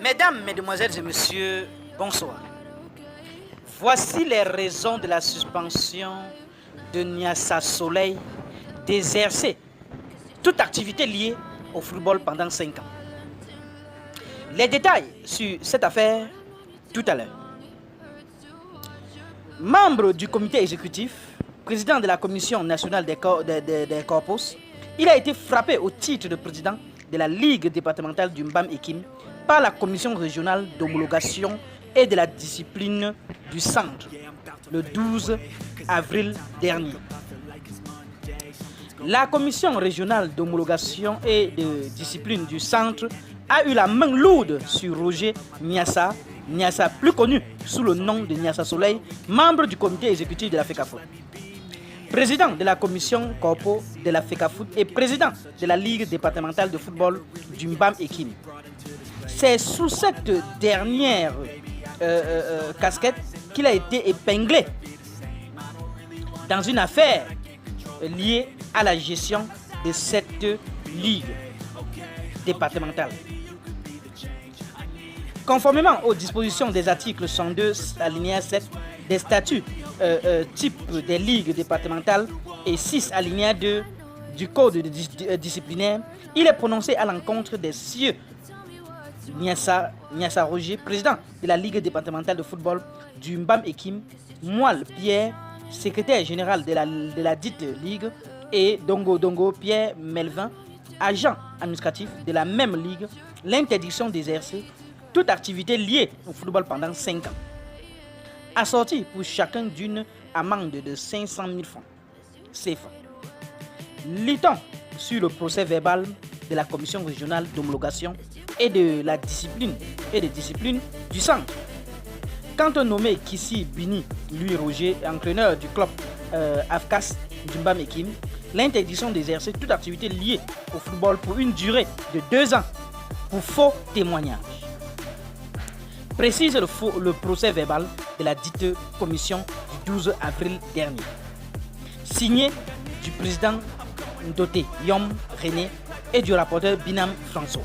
Mesdames, Mesdemoiselles et Messieurs, bonsoir. Voici les raisons de la suspension de Niassa Soleil d'exercer toute activité liée au football pendant 5 ans. Les détails sur cette affaire tout à l'heure. Membre du comité exécutif, président de la Commission nationale des corpus, il a été frappé au titre de président de la Ligue départementale du Mbam Ekim par la Commission régionale d'homologation et de la discipline du centre le 12 avril dernier. La Commission régionale d'homologation et de discipline du centre a eu la main lourde sur Roger Niassa, plus connu sous le nom de Niassa Soleil, membre du comité exécutif de la FECAFOOT, président de la commission corpo de la FECAFOOT et président de la Ligue départementale de football du Mbam Ekim. C'est sous cette dernière casquette qu'il a été épinglé dans une affaire liée à la gestion de cette ligue départementale. Conformément aux dispositions des articles 102 alinéa 7 des statuts type des ligues départementales et 6 alinéa 2 du code disciplinaire, il est prononcé à l'encontre des cieux Niassa Roger, président de la Ligue départementale de football du Mbam Ekim, Moelle Pierre, secrétaire général de la dite ligue, et Dongo Pierre Melvin, agent administratif de la même ligue, l'interdiction d'exercer toute activité liée au football pendant 5 ans, assortie pour chacun d'une amende de 500 000 francs CFA. Litons sur le procès verbal de la commission régionale d'homologation et de la discipline du centre. Quant au nommé Kissi Bini Louis Roger, entraîneur du club AFCAS du Mbam Ekim, l'interdiction d'exercer toute activité liée au football pour une durée de 2 ans pour faux témoignage. Précise le procès verbal de la dite commission du 12 avril dernier. Signé du président Ndoté Yom René et du rapporteur Binam François.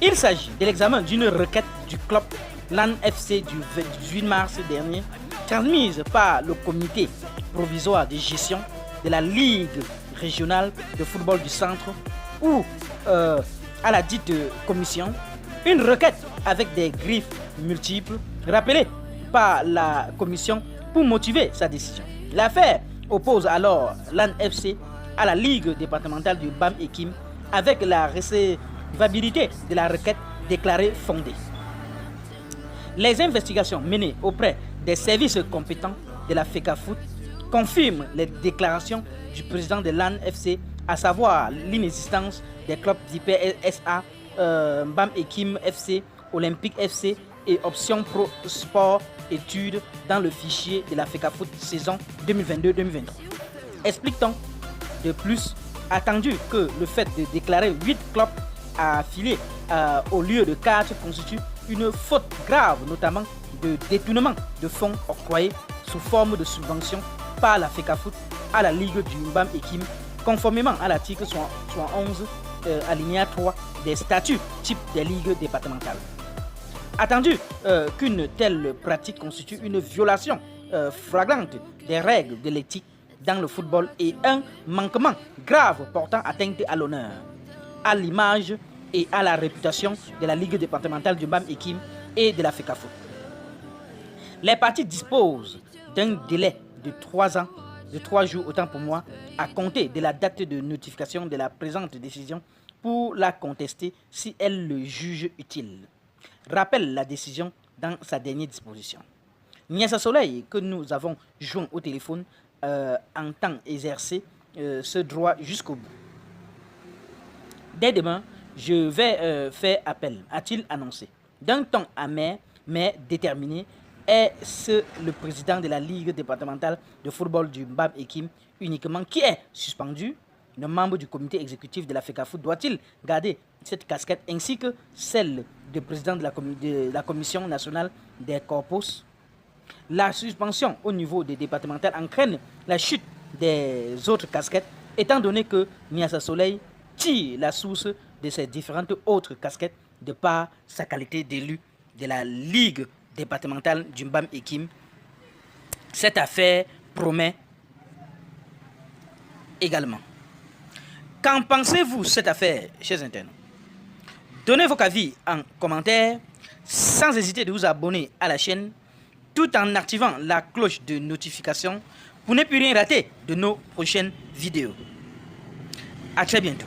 Il s'agit de l'examen d'une requête du club LAN FC du 18 mars dernier, transmise par le comité provisoire de gestion de la Ligue régionale de football du centre ou à la dite commission, une requête avec des griffes multiples rappelées par la commission pour motiver sa décision. L'affaire oppose alors LAN FC à la Ligue départementale du Mbam Ekim avec la recevabilité de la requête déclarée fondée. Les investigations menées auprès des services compétents de la FECAFOOT confirment les déclarations du président de LAN FC, à savoir l'inexistence des clubs d'IPSA, Mbam Ekim FC, Olympique FC et Option Pro Sport Études dans le fichier de la FECAFOOT saison 2022-2023. Explique-t-on de plus, attendu que le fait de déclarer 8 clubs affiliés au lieu de 4 constitue une faute grave, notamment de détournement de fonds octroyés sous forme de subvention par la FECAFOOT à la Ligue du Mbam Ekim, conformément à l'article 71 alinéa 3 des statuts type des ligues départementales. Attendu qu'une telle pratique constitue une violation flagrante des règles de l'éthique dans le football et un manquement grave portant atteinte à l'honneur, à l'image et à la réputation de la Ligue départementale du Mbam Ekim et de la FECAFOOT. Les parties disposent d'un délai de 3 jours autant pour moi, à compter de la date de notification de la présente décision pour la contester si elle le juge utile. Rappelle la décision dans sa dernière disposition. Niassa Soleil, que nous avons joint au téléphone, entend exercer ce droit jusqu'au bout. Dès demain, je vais faire appel, a-t-il annoncé. D'un ton amer mais déterminé, est-ce le président de la Ligue départementale de football du Mbam Ekim uniquement qui est suspendu? Le membre du comité exécutif de la FECAFOOT doit-il garder cette casquette ainsi que celle de président de la Commission nationale des corpus? La suspension au niveau des départementales entraîne la chute des autres casquettes, étant donné que Niassa Soleil tire la source de ces différentes autres casquettes de par sa qualité d'élu de la Ligue départementale du Mbam Ekim. Cette affaire promet également. Qu'en pensez-vous de cette affaire, chers internautes? Donnez vos avis en commentaire, sans hésiter de vous abonner à la chaîne, tout en activant la cloche de notification pour ne plus rien rater de nos prochaines vidéos. À très bientôt.